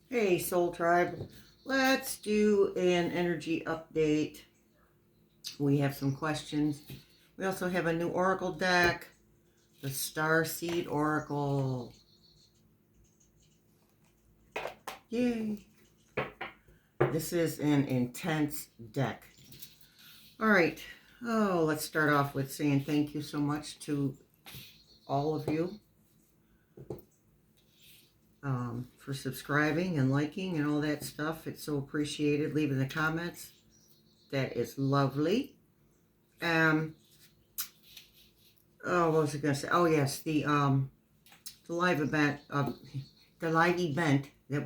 Hey, Soul Tribe. Let's do an energy update. We have some questions. We also have a new Oracle deck, the Star Seed Oracle. Yay! This is an intense deck. All right. Oh, let's start off with saying thank you so much to all of you for subscribing and liking and all that stuff. It's so appreciated. Leaving the comments. That is lovely. Oh, what was I going to say? Oh, yes, the live event, that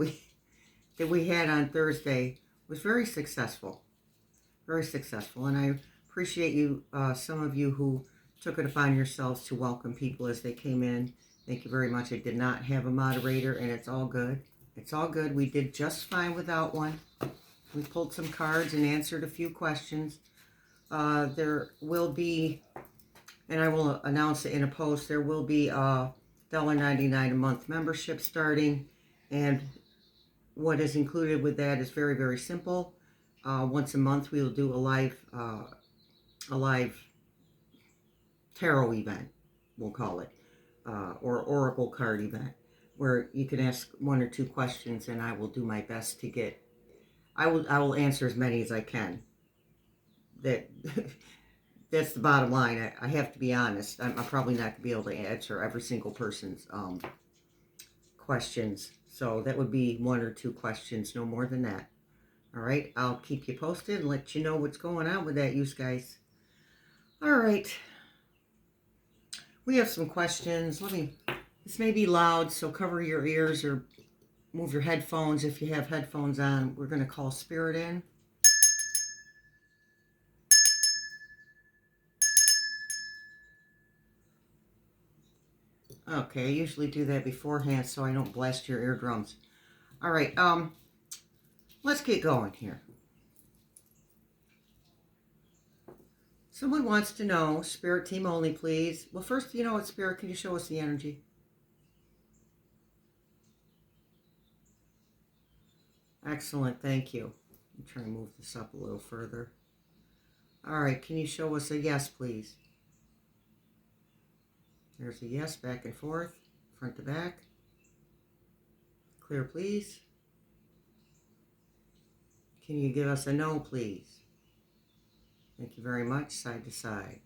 we had on Thursday was very successful, and I appreciate you, some of you who took it upon yourselves to welcome people as they came in. Thank you very much. I did not have a moderator, and it's all good. It's all good. We did just fine without one. We pulled some cards and answered a few questions. There will be, and I will announce it in a post, there will be a $1.99 a month membership starting, and what is included with that is very, very simple. Once a month we will do a live tarot event, we'll call it, or oracle card event, where you can ask one or two questions, and I will do my best to get. I will answer as many as I can. That's the bottom line. I have to be honest. I'm probably not going to be able to answer every single person's questions. So that would be one or two questions, no more than that. All right. I'll keep you posted and let you know what's going on with that, you guys. All right. We have some questions. This may be loud, so cover your ears or move your headphones if you have headphones on. We're going to call Spirit in. Okay, I usually do that beforehand so I don't blast your eardrums. All right, let's get going here. Someone wants to know, Spirit team only, please. Well, first, you know what, Spirit, can you show us the energy? Excellent, thank you. I'm trying to move this up a little further. All right, can you show us a yes, please? There's a yes, back and forth, front to back. Clear, please. Can you give us a no, please? Thank you very much, side to side.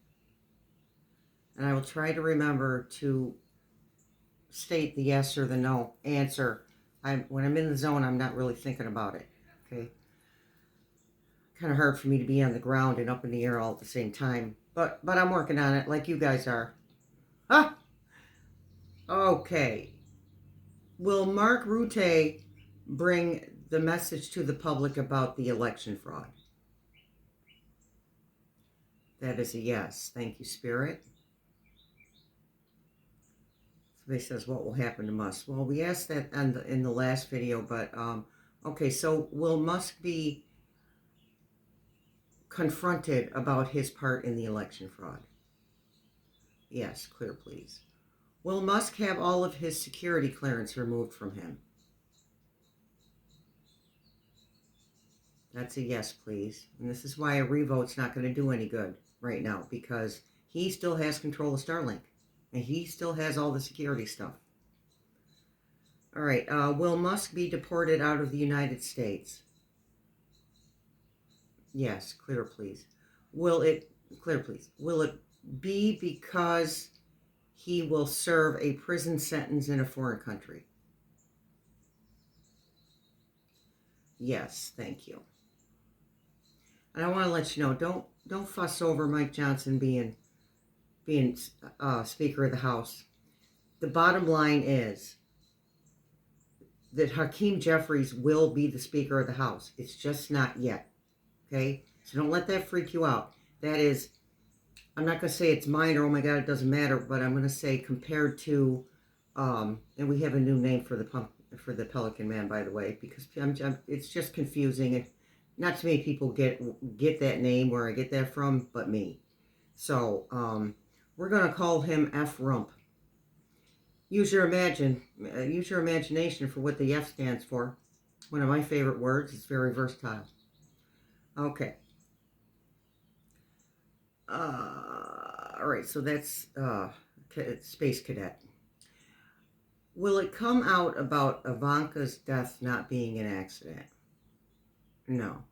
And I will try to remember to state the yes or the no answer. When I'm in the zone, I'm not really thinking about it, okay? Kind of hard for me to be on the ground and up in the air all at the same time. But I'm working on it like you guys are. Ah! Okay. Will Mark Rutte bring the message to the public about the election fraud? That is a yes. Thank you, Spirit. Somebody says, what will happen to Musk? Well, we asked that in the last video, but okay, so will Musk be confronted about his part in the election fraud? Yes, clear, please. Will Musk have all of his security clearance removed from him? That's a yes, please. And this is why a revote's not going to do any good right now, because he still has control of Starlink, and he still has all the security stuff. All right, will Musk be deported out of the United States? Yes, clear, please. Clear, please. Will it be because he will serve a prison sentence in a foreign country? Yes, thank you. And I want to let you know, don't fuss over Mike Johnson being Speaker of the House. The bottom line is that Hakeem Jeffries will be the Speaker of the House. It's just not yet. Okay? So don't let that freak you out. That is, I'm not going to say it's minor, oh my God, it doesn't matter, but I'm going to say compared to, and we have a new name for the Pelican Man, by the way, because it's just confusing. Not too many people get that name, where I get that from, but me. So, we're going to call him F-Rump. Use your imagination for what the F stands for. One of my favorite words. It's very versatile. Okay. All right, so that's Space Cadet. Will it come out about Ivanka's death not being an accident? No.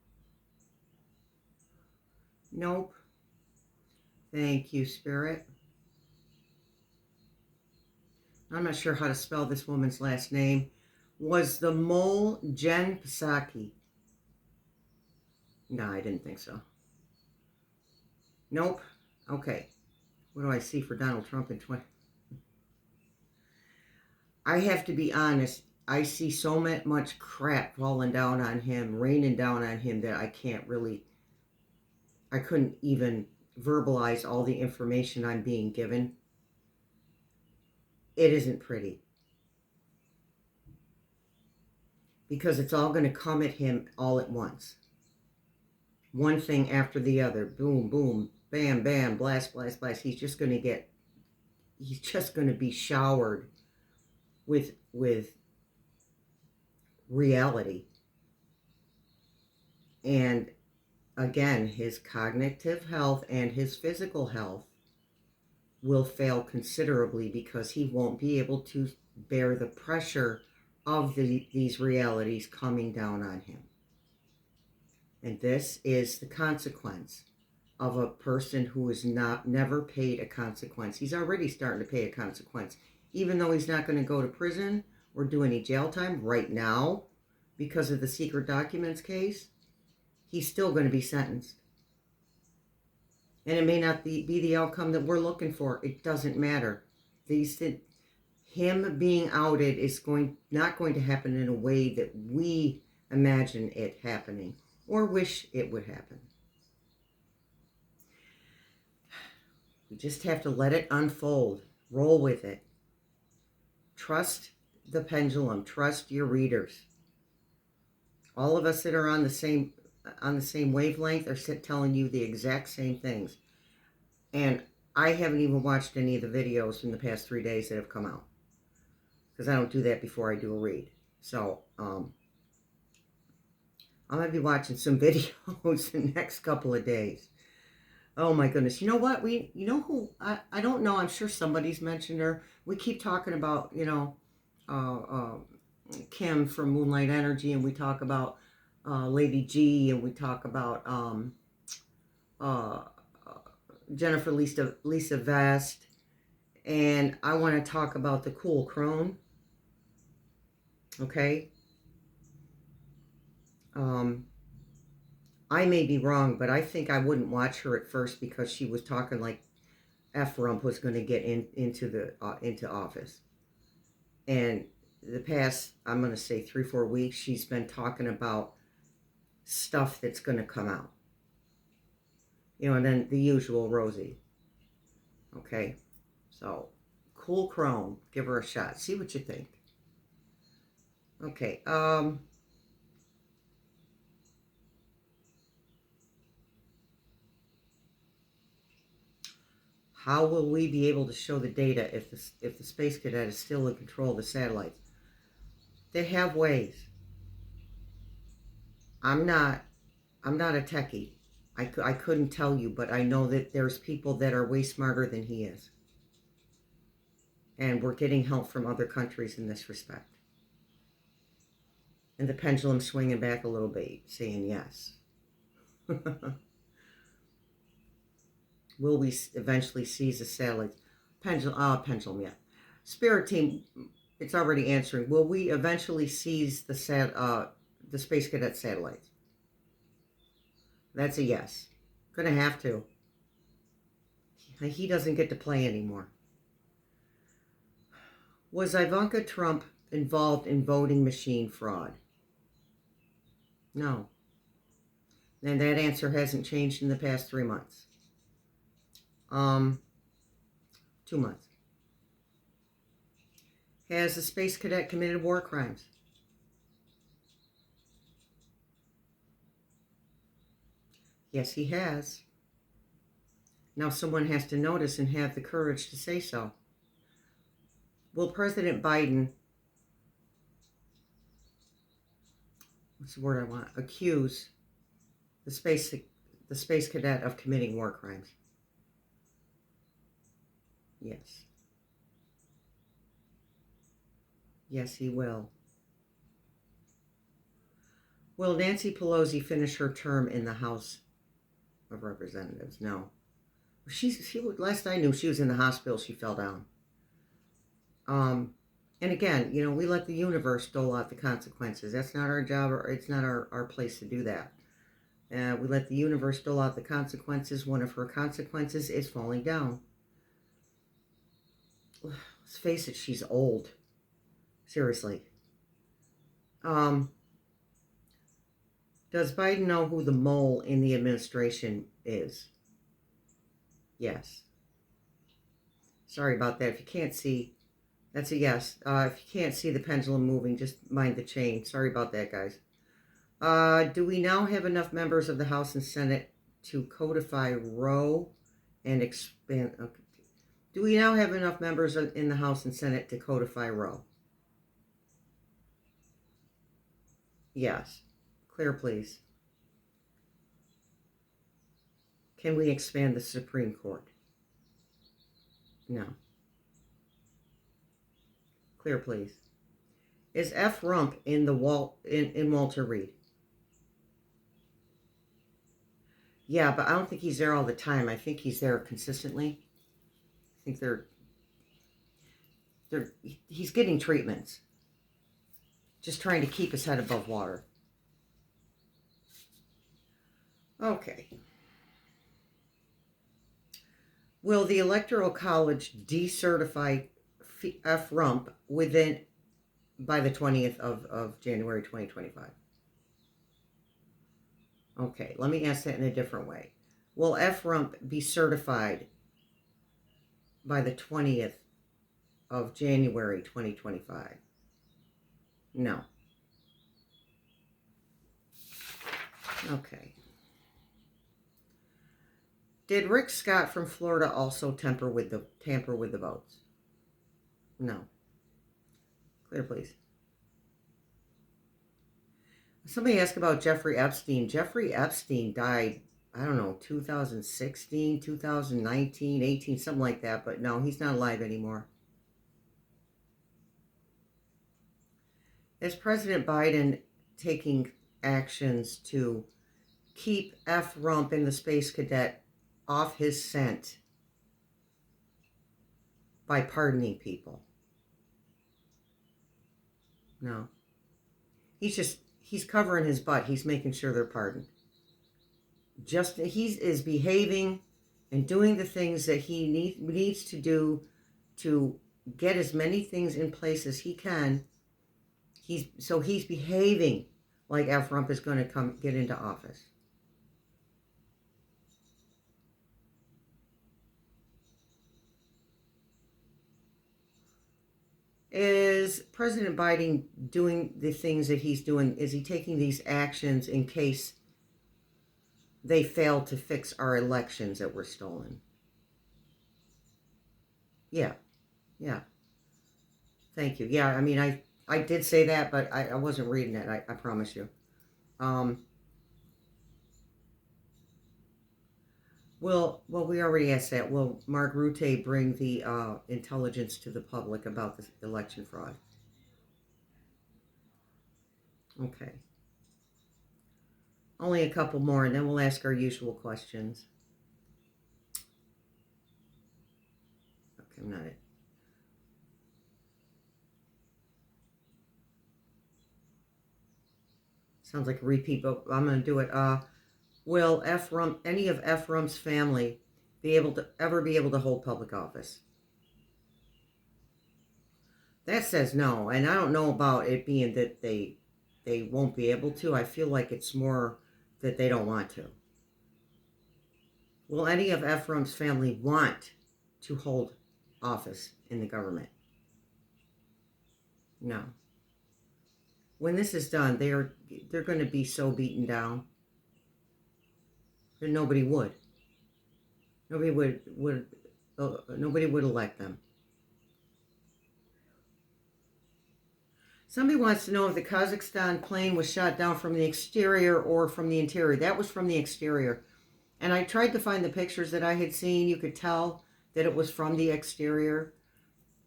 Nope. Thank you, Spirit. I'm not sure how to spell this woman's last name. Was the mole Jen Psaki? No, I didn't think so. Nope. Okay. What do I see for Donald Trump in 20? I have to be honest. I see so much crap falling down on him, raining down on him, that I couldn't even verbalize all the information I'm being given. It isn't pretty. Because it's all going to come at him all at once. One thing after the other. Boom, boom, bam, bam, blast, blast, blast. He's just going to be showered with reality. And again, his cognitive health and his physical health will fail considerably, because he won't be able to bear the pressure of these realities coming down on him. And this is the consequence of a person who has never paid a consequence. He's already starting to pay a consequence. Even though he's not going to go to prison or do any jail time right now because of the secret documents case, he's still going to be sentenced. And it may not be the outcome that we're looking for. It doesn't matter. Him being outed is not going to happen in a way that we imagine it happening or wish it would happen. We just have to let it unfold. Roll with it. Trust the pendulum. Trust your readers. All of us that are on the same wavelength are telling you the exact same things. And I haven't even watched any of the videos from the past 3 days that have come out, because I don't do that before I do a read. So I'm going to be watching some videos the next couple of days. Oh my goodness. You know what? You know who? I don't know. I'm sure somebody's mentioned her. We keep talking about, Kim from Moonlight Energy, and we talk about Lady G, and we talk about Jennifer Lisa Vest, and I want to talk about the Cool Crone. Okay. I may be wrong, but I think I wouldn't watch her at first, because she was talking like F-Rump was going to get into office. And the past, I'm going to say 3-4 weeks, she's been talking about stuff that's going to come out. And then the usual Rosie. Okay. So, Cool Crone, give her a shot. See what you think. Okay. How will we be able to show the data if the Space Cadet is still in control of the satellites? They have ways. I'm not a techie. I couldn't tell you, but I know that there's people that are way smarter than he is. And we're getting help from other countries in this respect. And the pendulum's swinging back a little bit, saying yes. Will we eventually seize the satellites? Pendulum, yeah. Spirit team, it's already answering. Will we eventually seize the Space Cadet satellites? That's a yes. Gonna have to. He doesn't get to play anymore. Was Ivanka Trump involved in voting machine fraud? No. And that answer hasn't changed in the past 3 months. 2 months. Has the Space Cadet committed war crimes? Yes, he has. Now someone has to notice and have the courage to say so. Will President Biden what's the word I want? Accuse the space cadet of committing war crimes. Yes. Yes, he will. Will Nancy Pelosi finish her term in the House of Representatives? No. She last I knew, she was in the hospital. She fell down. And again, we let the universe dole out the consequences. That's not our job, or it's not our place to do that. We let the universe dole out the consequences. One of her consequences is falling down. Let's face it, she's old. Seriously. Does Biden know who the mole in the administration is? Yes. Sorry about that. If you can't see, that's a yes. If you can't see the pendulum moving, just mind the chain. Sorry about that, guys. Do we now have enough members of the House and Senate to codify Roe and expand? Okay. Do we now have enough members in the House and Senate to codify Roe? Yes. Clear, please. Can we expand the Supreme Court? No. Clear, please. Is F-Rump in Walter Reed? Yeah, but I don't think he's there all the time. I think he's there consistently. I think he's getting treatments. Just trying to keep his head above water. Okay. Will the Electoral College decertify F-Rump by the 20th of January 2025? Okay, let me ask that in a different way. Will F-Rump be certified by the 20th of January 2025? No. Okay. Did Rick Scott from Florida also tamper with the votes? No. Clear, please. Somebody asked about Jeffrey Epstein. Jeffrey Epstein died, I don't know, 2016, 2019, 18, something like that. But no, he's not alive anymore. Is President Biden taking actions to keep F-Rump and the Space Cadet off his scent by pardoning people? No. He's covering his butt. He's making sure they're pardoned. He is behaving and doing the things that he needs to do to get as many things in place as he can. He's behaving like F-Rump is going to get into office. Is President Biden doing the things that he's doing? Is he taking these actions in case they fail to fix our elections that were stolen? Yeah. Thank you. Yeah, I mean, I did say that, but I wasn't reading it. I promise you. Well, we already asked that. Will Mark Rutte bring the intelligence to the public about the election fraud? Okay. Only a couple more, and then we'll ask our usual questions. Okay, I'm not it. Sounds like a repeat, but I'm going to do it. Will any of F-Rump's family ever be able to hold public office? That says no, and I don't know about it being that they won't be able to. I feel like it's more that they don't want to. Will any of F-Rump's family want to hold office in the government? No. When this is done, they're going to be so beaten down that nobody would. Nobody would elect them. Somebody wants to know if the Kazakhstan plane was shot down from the exterior or from the interior. That was from the exterior. And I tried to find the pictures that I had seen. You could tell that it was from the exterior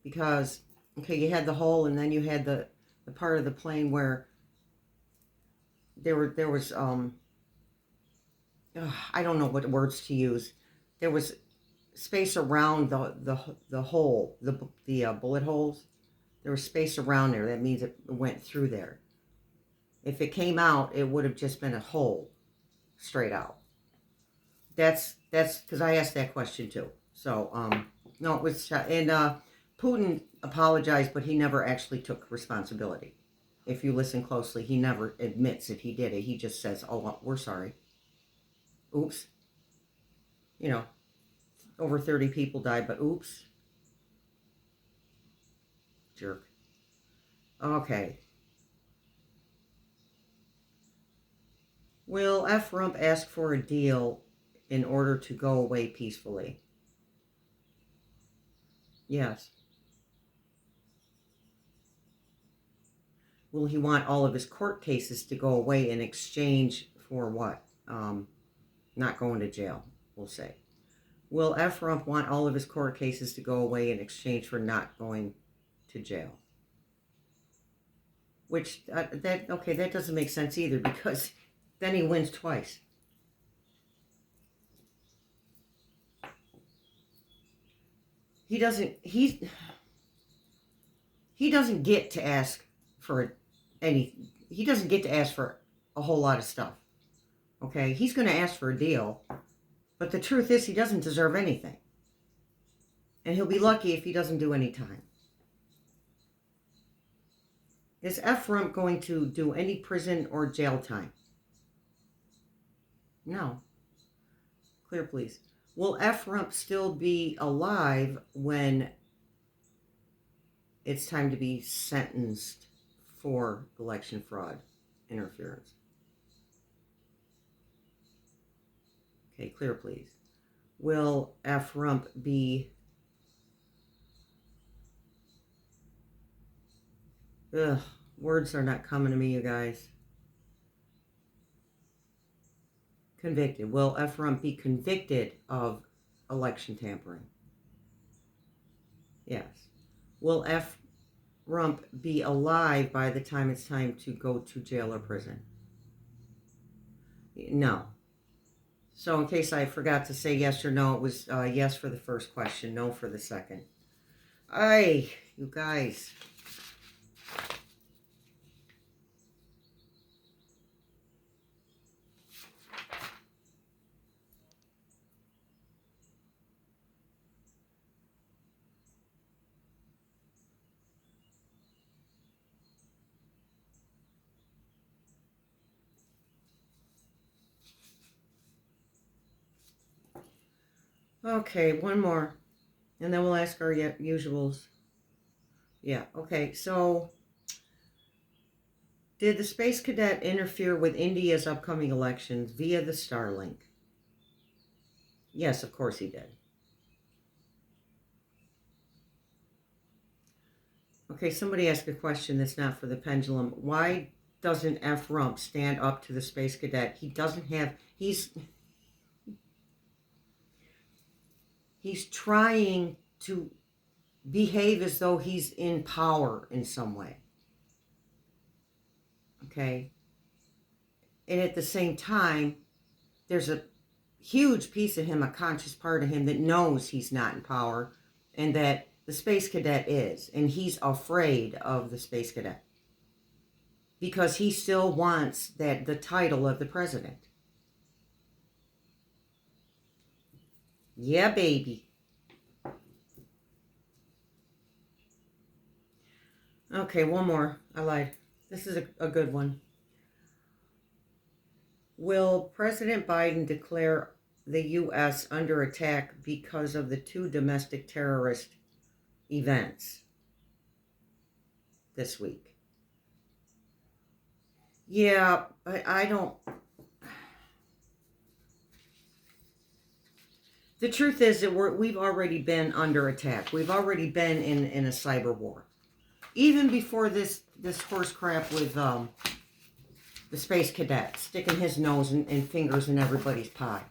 because, okay, you had the hole and then you had the part of the plane where there was I don't know what words to use. There was space around the hole, the bullet holes. There was space around there. That means it went through there. If it came out, it would have just been a hole straight out. That's because I asked that question too. So no, it was and Putin apologized, but he never actually took responsibility. If you listen closely, he never admits that he did it. He just says, "Oh, well, we're sorry. Oops." You know, over 30 people died, but oops. Jerk. Okay. Will F-Rump ask for a deal in order to go away peacefully? Yes. Will he want all of his court cases to go away in exchange for what? Not going to jail, we'll say. Will F-Rump want all of his court cases to go away in exchange for not going to jail? Which, that doesn't make sense either, because then he wins twice. He doesn't get to ask for he doesn't get to ask for a whole lot of stuff. Okay? He's going to ask for a deal, but the truth is he doesn't deserve anything. And he'll be lucky if he doesn't do any time. Is F-Rump going to do any prison or jail time? No. Clear, please. Will F-Rump still be alive when it's time to be sentenced for election fraud interference? Okay, clear, please. Will F-Rump be... words are not coming to me, you guys. Convicted. Will F-Rump be convicted of election tampering? Yes. Will F-Rump be alive by the time it's time to go to jail or prison? No. So in case I forgot to say yes or no, it was yes for the first question, no for the second. Ay, you guys. Okay, one more. And then we'll ask our usuals. Yeah, okay. So, did the Space Cadet interfere with India's upcoming elections via the Starlink? Yes, of course he did. Okay, somebody asked a question that's not for the pendulum. Why doesn't F-Rump stand up to the Space Cadet? He doesn't have... He's trying to behave as though he's in power in some way. Okay? And at the same time, there's a huge piece of him, a conscious part of him that knows he's not in power and that the Space Cadet is. And he's afraid of the Space Cadet because he still wants the title of the president. Yeah, baby. Okay, one more. I lied. This is a good one. Will President Biden declare the U.S. under attack because of the 2 domestic terrorist events this week? Yeah, I don't... The truth is that we've already been under attack. We've already been in a cyber war. Even before this this horse crap with the space cadet sticking his nose and fingers in everybody's pie.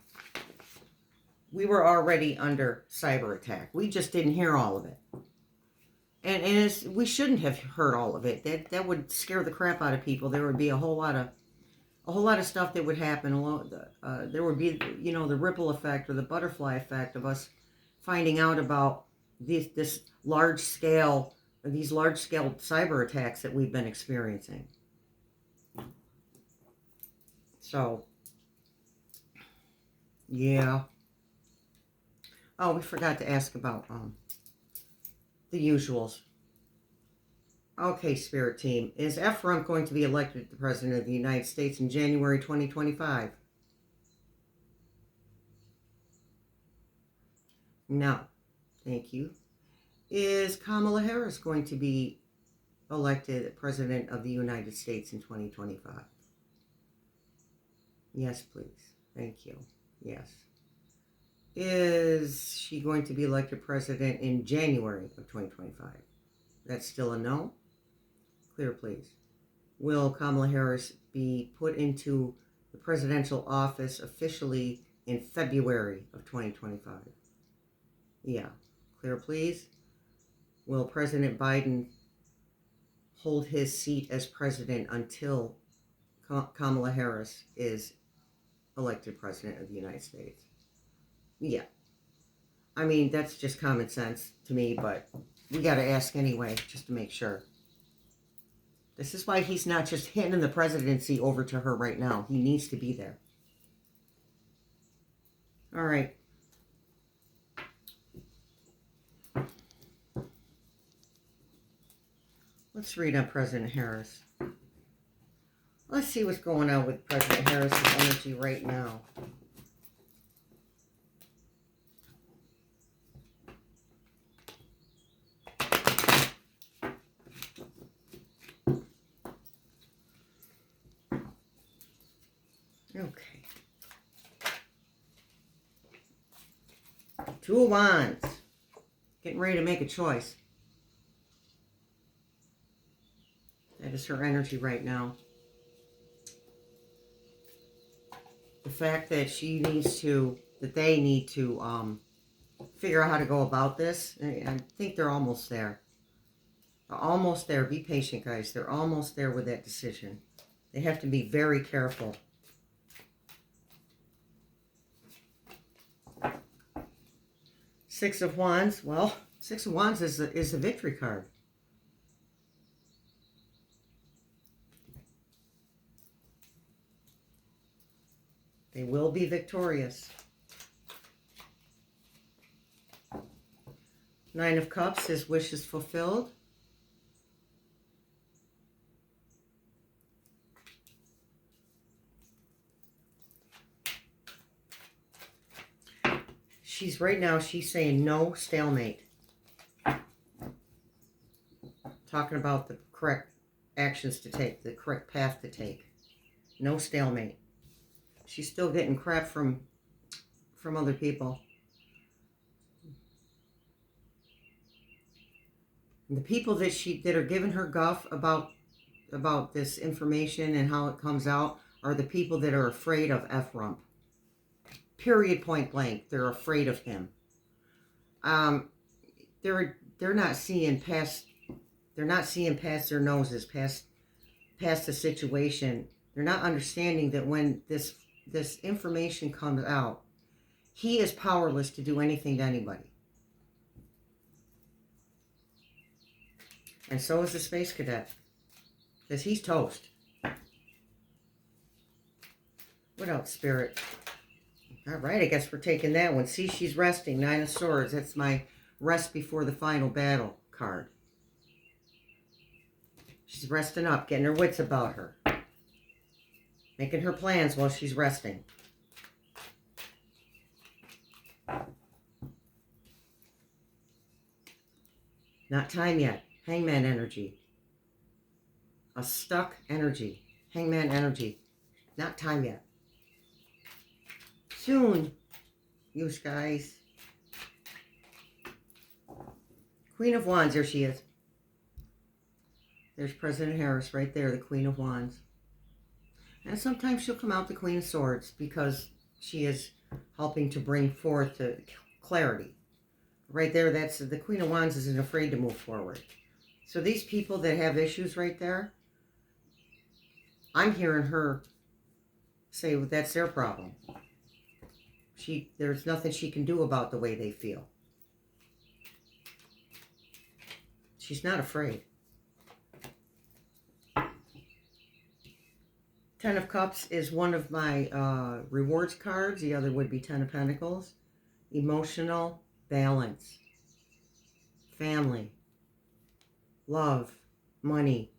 We were already under cyber attack. We just didn't hear all of it. And we shouldn't have heard all of it. That would scare the crap out of people. There would be a whole lot of stuff that would happen. There would be, the ripple effect or the butterfly effect of us finding out about these large scale cyber attacks that we've been experiencing. So, yeah. Oh, we forgot to ask about the usuals. Okay, Spirit Team. Is F-Rump going to be elected the President of the United States in January 2025? No. Thank you. Is Kamala Harris going to be elected President of the United States in 2025? Yes, please. Thank you. Yes. Is she going to be elected President in January of 2025? That's still a no? Clear, please. Will Kamala Harris be put into the presidential office officially in February of 2025? Yeah. Clear, please. Will President Biden hold his seat as president until Kamala Harris is elected President of the United States? Yeah. I mean, that's just common sense to me, but we got to ask anyway, just to make sure. This is why he's not just handing the presidency over to her right now. He needs to be there. All right. Let's read on President Harris. Let's see what's going on with President Harris's energy right now. Okay. Two of Wands. Getting ready to make a choice. That is her energy right now. The fact that they need to figure out how to go about this. I think they're almost there. They're almost there. Be patient, guys. They're almost there with that decision. They have to be very careful. Six of Wands. Well, Six of Wands is a victory card. They will be victorious. Nine of Cups, his wish is fulfilled. She's saying no stalemate. Talking about the correct actions to take, the correct path to take. No stalemate. She's still getting crap from other people. And the people that are giving her guff about this information and how it comes out are the people that are afraid of F-Rump. Period, point blank. They're afraid of him. They're not seeing past. They're not seeing past their noses, past the situation. They're not understanding that when this information comes out, he is powerless to do anything to anybody. And so is the space cadet, because he's toast. What else, Spirit? All right, I guess we're taking that one. See, she's resting. Nine of Swords. That's my rest before the final battle card. She's resting up, getting her wits about her. Making her plans while she's resting. Not time yet. Hangman energy. A stuck energy. Hangman energy. Not time yet. Soon, you guys. Queen of Wands, there she is. There's President Harris right there, the Queen of Wands. And sometimes she'll come out the Queen of Swords because she is helping to bring forth clarity. Right there, that's the Queen of Wands isn't afraid to move forward. So these people that have issues right there, I'm hearing her say, well, that's their problem. There's nothing she can do about the way they feel. She's not afraid. Ten of Cups is one of my rewards cards. The other would be Ten of Pentacles. Emotional balance. Family. Love. Money.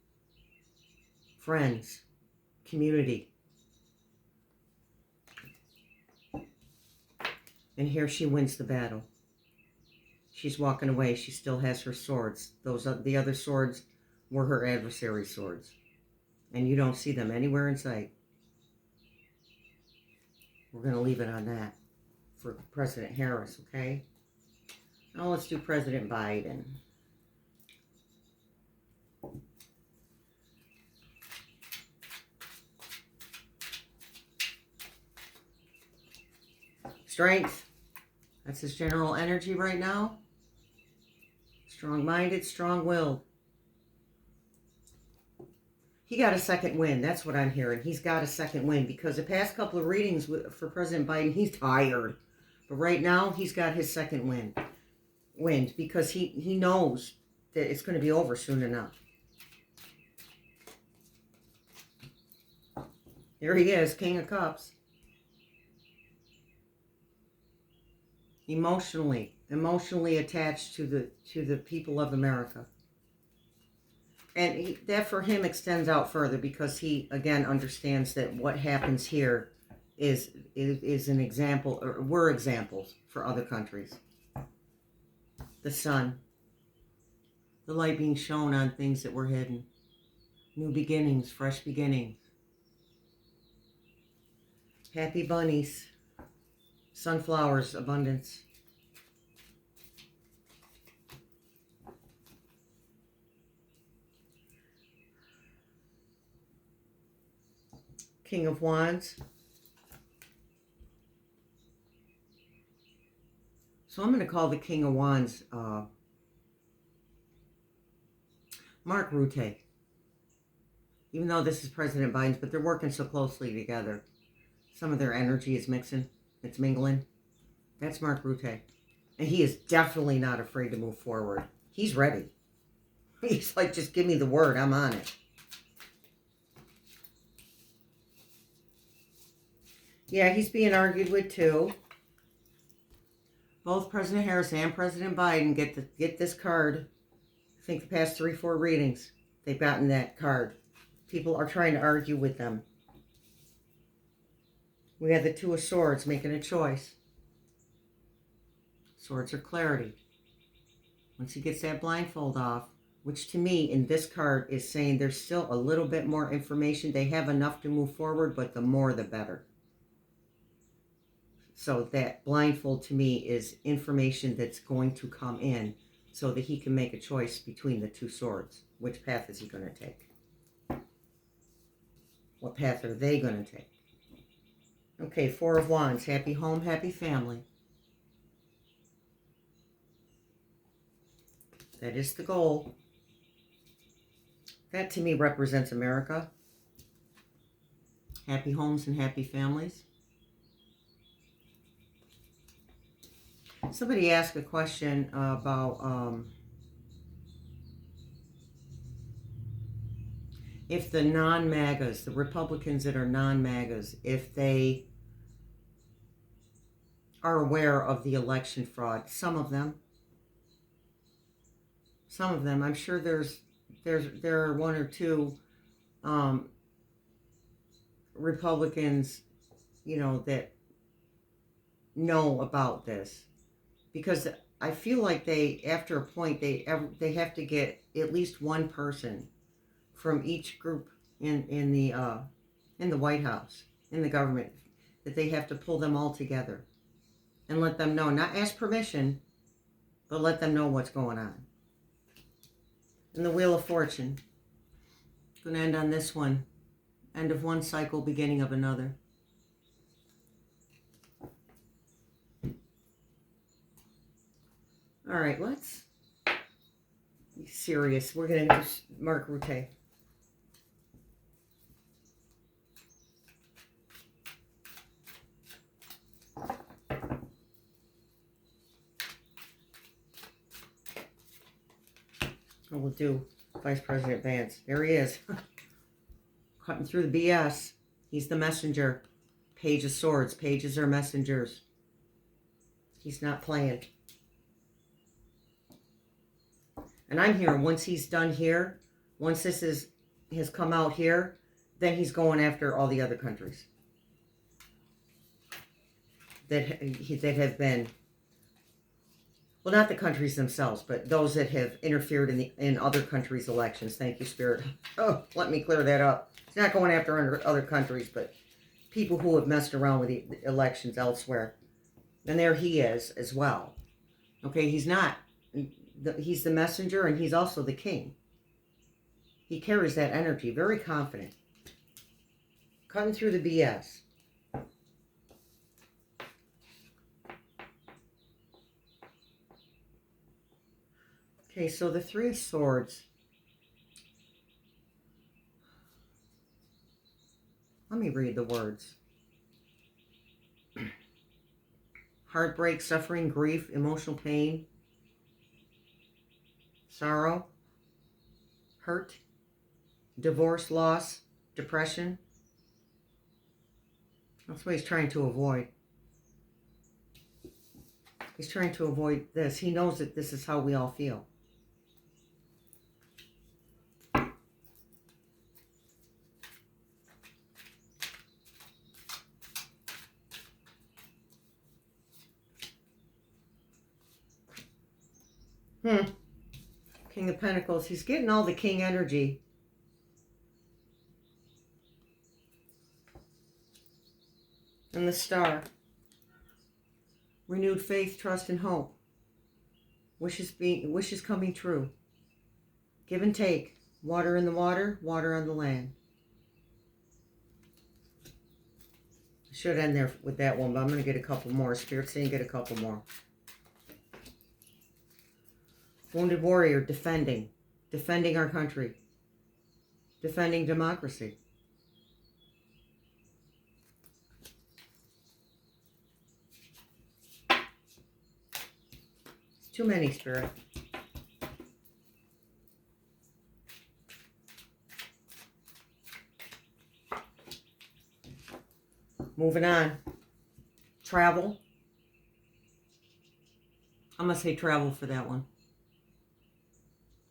Friends. Community. And here she wins the battle. She's walking away. She still has her swords. The other swords were her adversary's swords. And you don't see them anywhere in sight. We're going to leave it on that for President Harris, okay? Now let's do President Biden. Strength. That's his general energy right now. Strong-minded, strong-willed. He got a second win. That's what I'm hearing. He's got a second win because the past couple of readings for President Biden, he's tired. But right now, he's got his second win because he knows that it's going to be over soon enough. Here he is, King of Cups. Emotionally attached to the people of America. And that for him extends out further because he, again, understands that what happens here is an example, or were examples for other countries. The sun. The light being shown on things that were hidden. New beginnings, fresh beginnings. Happy bunnies. Sunflowers, abundance. King of Wands. So I'm going to call the King of Wands Mark Rutte. Even though this is President Biden's, but they're working so closely together. Some of their energy is mixing. It's mingling. That's Mark Rutte. And he is definitely not afraid to move forward. He's ready. He's like, just give me the word. I'm on it. Yeah, he's being argued with too. Both President Harris and President Biden get this card. I think the past 3-4 readings, they've gotten that card. People are trying to argue with them. We have the Two of Swords making a choice. Swords are clarity. Once he gets that blindfold off, which to me in this card is saying there's still a little bit more information. They have enough to move forward, but the more the better. So that blindfold to me is information that's going to come in so that he can make a choice between the two swords. Which path is he going to take? What path are they going to take? Okay, Four of Wands. Happy home, happy family. That is the goal. That to me represents America. Happy homes and happy families. Somebody asked a question about if the non-MAGAs, the Republicans that are non-MAGAs, if they are aware of the election fraud. Some of them. I'm sure there are one or two Republicans, that know about this. Because I feel like after a point, they have to get at least one person from each group in the White House, in the government, that they have to pull them all together and let them know, not ask permission, but let them know what's going on. And the Wheel of Fortune. Going to end on this one. End of one cycle, beginning of another. All right, let's be serious. We're going to do Mark Rutte. We'll do Vice President Vance. There he is. Cutting through the BS. He's the messenger. Page of Swords. Pages are messengers. He's not playing. And I'm here. Once he's done here, once this has come out here, then he's going after all the other countries that have been, well, not the countries themselves, but those that have interfered in other countries' elections. Thank you, Spirit. Oh, let me clear that up. He's not going after other countries, but people who have messed around with the elections elsewhere. And there he is as well. Okay, he's not. He's the messenger, and he's also the king. He carries that energy, very confident. Cutting through the BS. Okay, so the Three of Swords. Let me read the words. Heartbreak, suffering, grief, emotional pain, sorrow, hurt, divorce, loss, depression. That's what he's trying to avoid. He's trying to avoid this. He knows that this is how we all feel. King of Pentacles. He's getting all the king energy. And the Star. Renewed faith, trust, and hope. Wishes coming true. Give and take. Water in the water, water on the land. I should end there with that one, but I'm going to get a couple more. Spirit's saying get a couple more. Wounded warrior, defending. Defending our country. Defending democracy. Too many, Spirit. Moving on. Travel. I'm going to say travel for that one.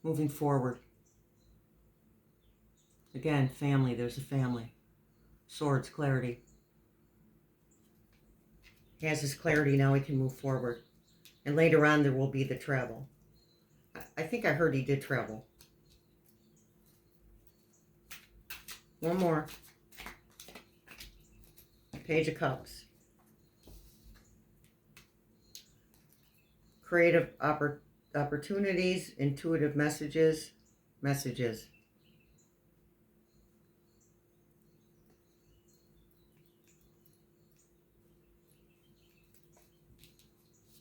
Moving forward. Again, family. There's a family. Swords, clarity. He has his clarity now. He can move forward. And later on, there will be the travel. I think I heard he did travel. One more. Page of Cups. Creative opportunities, intuitive messages.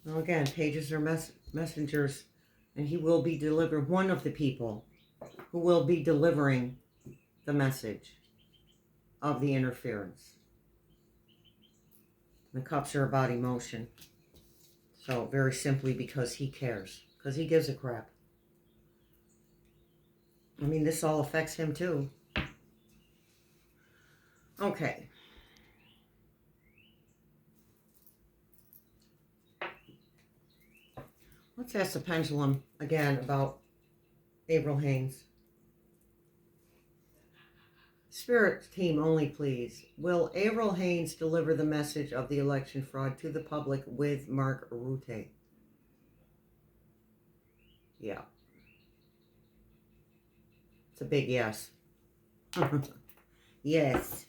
Well, again, pages are messengers, and he will be delivering, one of the people who will be delivering the message of the interference. The cups are about emotion. So, very simply, because he cares. Because he gives a crap. I mean, this all affects him too. Okay. Let's ask the pendulum again about Avril Haines. Spirit team only, please. Will Avril Haines deliver the message of the election fraud to the public with Mark Rutte? Yeah. It's a big yes. Yes.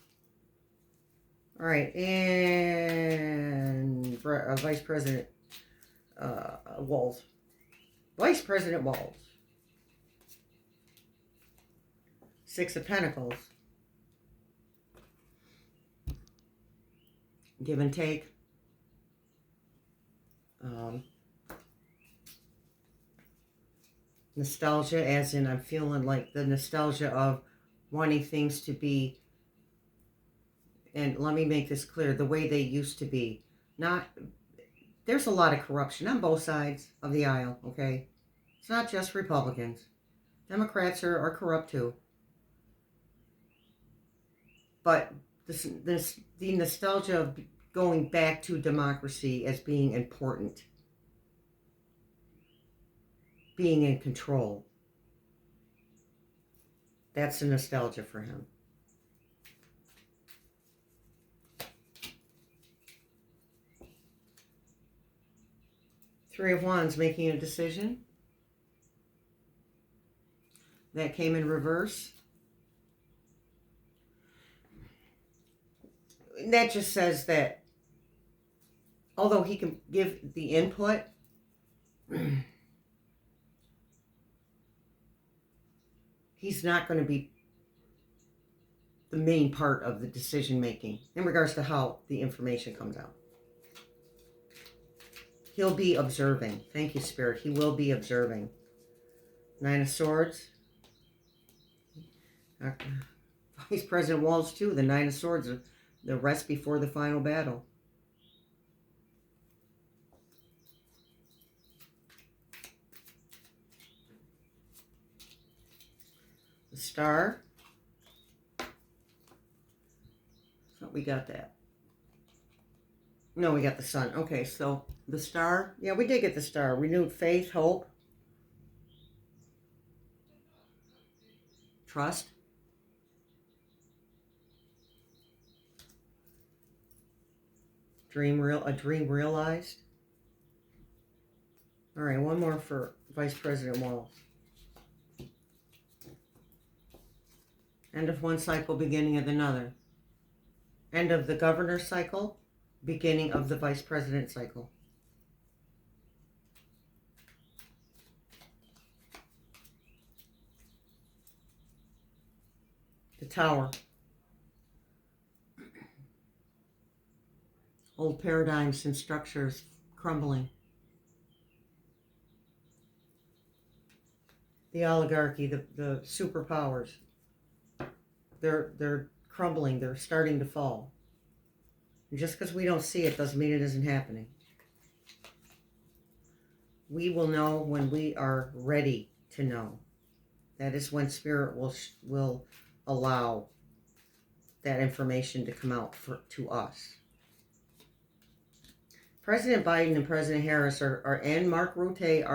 All right. And Vice President Walz. Vice President Walz. Six of Pentacles. Give and take. Nostalgia, as in I'm feeling like the nostalgia of wanting things to be, and let me make this clear, the way they used to be. There's a lot of corruption on both sides of the aisle, okay? It's not just Republicans. Democrats are corrupt too. But the nostalgia of going back to democracy as being important, being in control, that's the nostalgia for him. Three of Wands, making a decision. That came in reverse. That just says that although he can give the input, he's not going to be the main part of the decision making in regards to how the information comes out. He'll be observing. Thank you, Spirit. He will be observing. Nine of Swords. Vice President Walz, too. The Nine of Swords. The rest before the final battle. The Star. So we got that. No, we got the Sun. Okay, so the Star. Yeah, we did get the Star. Renewed faith, hope, trust. A dream realized. All right, one more for Vice President Walz. End of one cycle, beginning of another. End of the governor's cycle, beginning of the vice president cycle. The Tower. Old paradigms and structures crumbling. The oligarchy, the superpowers, they're crumbling, they're starting to fall. And just because we don't see it doesn't mean it isn't happening. We will know when we are ready to know. That is when Spirit will allow that information to come out to us. President Biden and President Harris and Mark Rutte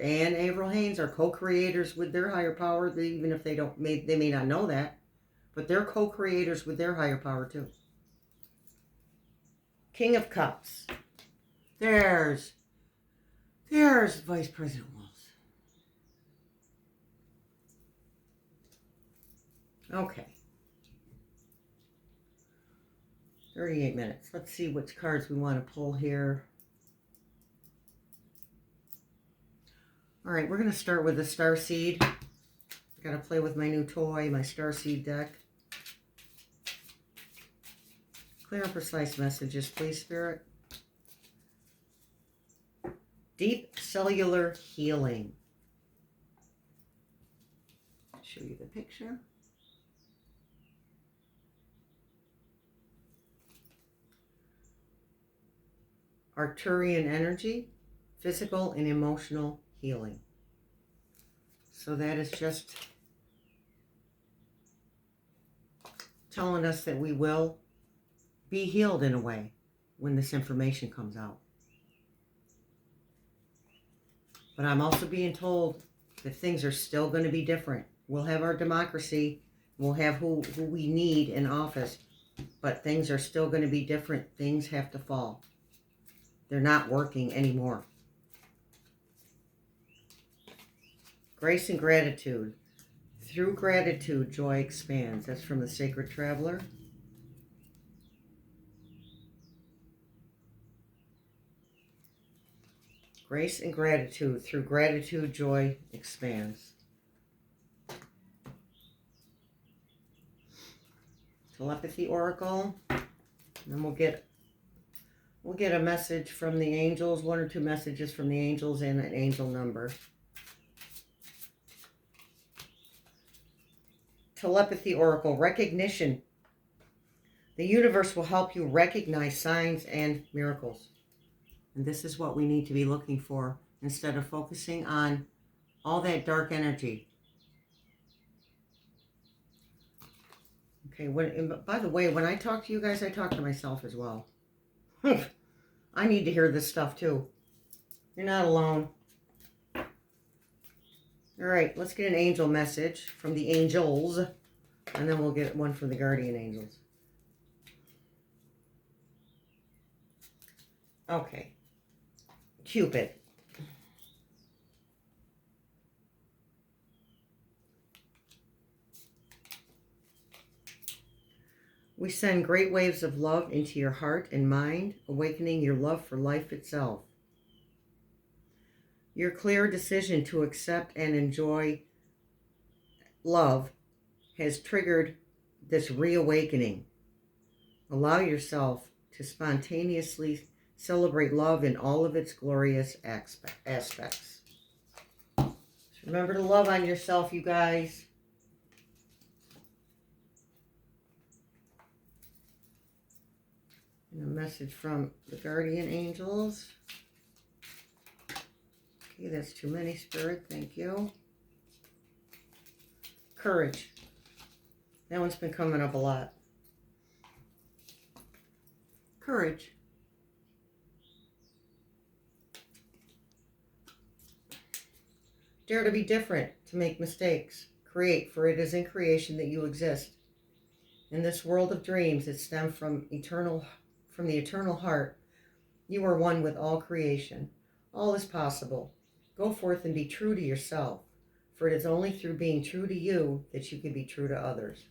and Avril Haines are co-creators with their higher power, even if they may not know that, but they're co-creators with their higher power too. King of Cups. There's Vice President Walz. Okay. 38 minutes. Let's see which cards we want to pull here. All right, we're going to start with the Starseed. I got to play with my new toy, my Starseed deck. Clear and precise messages, please, Spirit. Deep cellular healing. Show you the picture. Arcturian energy, physical and emotional healing. So that is just telling us that we will be healed in a way when this information comes out. But I'm also being told that things are still going to be different. We'll have our democracy, we'll have who we need in office, but things are still going to be different. Things have to fall. They're not working anymore. Grace and gratitude. Through gratitude, joy expands. That's from the Sacred Traveler. Grace and gratitude. Through gratitude, joy expands. Telepathy Oracle. And then we'll get a message from the angels, 1 or 2 messages from the angels and an angel number. Telepathy Oracle, recognition. The universe will help you recognize signs and miracles. And this is what we need to be looking for instead of focusing on all that dark energy. Okay, by the way, when I talk to you guys, I talk to myself as well. I need to hear this stuff too. You're not alone. All right, let's get an angel message from the angels, and then we'll get one from the guardian angels. Okay. Cupid. We send great waves of love into your heart and mind, awakening your love for life itself. Your clear decision to accept and enjoy love has triggered this reawakening. Allow yourself to spontaneously celebrate love in all of its glorious aspects. So remember to love on yourself, you guys. And a message from the guardian angels. Okay, that's too many, Spirit. Thank you. Courage. That one's been coming up a lot. Courage. Dare to be different, to make mistakes. Create, for it is in creation that you exist. In this world of dreams that stem from the eternal heart, you are one with all creation. All is possible. Go forth and be true to yourself, for it is only through being true to you that you can be true to others.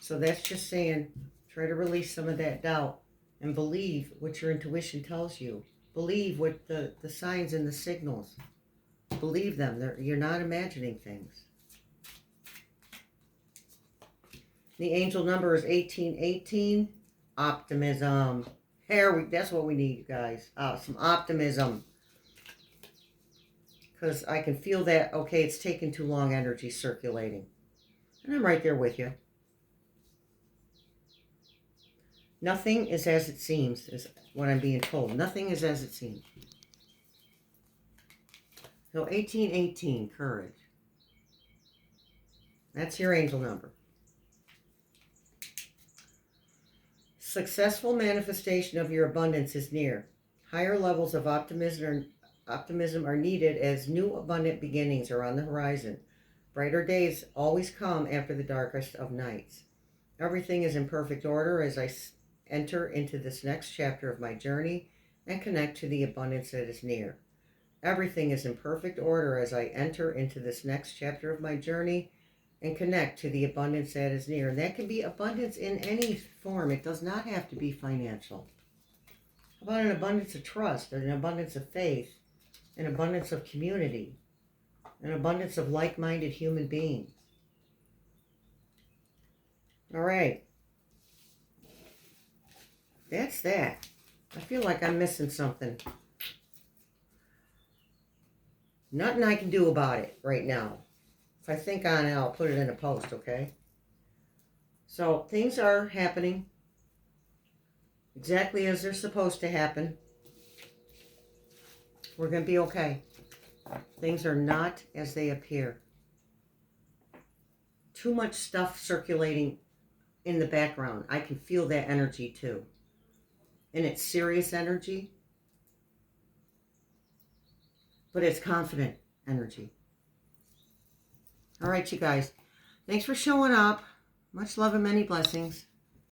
So that's just saying, try to release some of that doubt and believe what your intuition tells you. Believe what the signs and the signals. Believe them. You're not imagining things. The angel number is 1818. Optimism. That's what we need, you guys. Some optimism. Because I can feel that, okay, it's taking too long, energy circulating. And I'm right there with you. Nothing is as it seems, is what I'm being told. Nothing is as it seems. So 1818, courage. That's your angel number. Successful manifestation of your abundance is near. Higher levels of optimism are needed as new abundant beginnings are on the horizon. Brighter days always come after the darkest of nights. Everything is in perfect order as I enter into this next chapter of my journey and connect to the abundance that is near. Everything is in perfect order as I enter into this next chapter of my journey and connect to the abundance that is near. And that can be abundance in any form. It does not have to be financial. How about an abundance of trust, an abundance of faith, an abundance of community, an abundance of like-minded human beings? All right. That's that. I feel like I'm missing something. Nothing I can do about it right now. If I think on it, I'll put it in a post, okay? So things are happening exactly as they're supposed to happen. We're going to be okay. Things are not as they appear. Too much stuff circulating in the background. I can feel that energy too. And it's serious energy. But it's confident energy. All right, you guys. Thanks for showing up. Much love and many blessings.